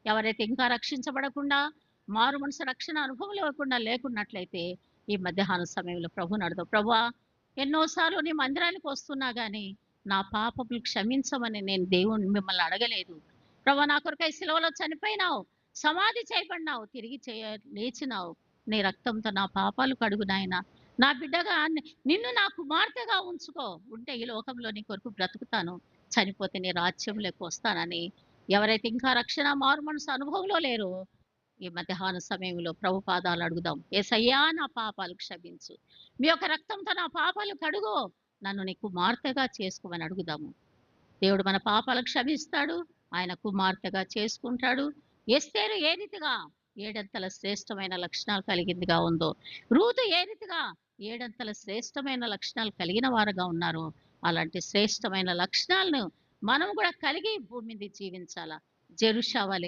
ఎవరైతే ఇంకా రక్షించబడకుండా, మారు మనసు రక్షణ అనుభవం లేకున్నట్లయితే, ఈ మధ్యాహ్న సమయంలో ప్రభువుని అడుగుదాం. ప్రభువా! ఎన్నో సార్లు నీ మందిరానికి వస్తున్నా గానీ, నా పాపములు క్షమించమని నేను దేవుడిని మిమ్మల్ని అడగలేదు. ప్రభువా! నా కొరకై సిలువలో చనిపోయినావు, సమాధి చేయబడినావు, తిరిగి లేచినావు. నీ రక్తంతో నా పాపాలు కడుగు నాయనా. నా బిడ్డగా నిన్ను నా కుమార్తెగా ఉంచుకో. ఉంటే ఈ లోకంలో నీ కొరకు బ్రతుకుతాను. చనిపోతే నీ రాజ్యంలోకి వస్తానని ఎవరైతే ఇంకా రక్షణ మారుమనసు అనుభవంలో లేరో, ఈ మధ్యాహ్న సమయంలో ప్రభు పాదాలు అడుగుదాం. యేసయ్యా నా పాపాలు క్షమించు. మీ యొక్క రక్తంతో నా పాపాలు కడుగు. నన్ను నీ కుమార్తెగా చేసుకోమని అడుగుదాము. దేవుడు మన పాపాలు క్షమిస్తాడు. ఆయన కుమార్తెగా చేసుకుంటాడు. ఎస్తేరు ఏ రీతిగా ఏడంతల శ్రేష్టమైన లక్షణాలు కలిగిందిగా ఉందో, రూతు ఏ రీతిగా ఏడంతల శ్రేష్టమైన లక్షణాలు కలిగిన వారుగా ఉన్నారో, అలాంటి శ్రేష్టమైన లక్షణాలను మనం కూడా కలిగి భూమి మీద జీవించాలా. జెరూషా వలె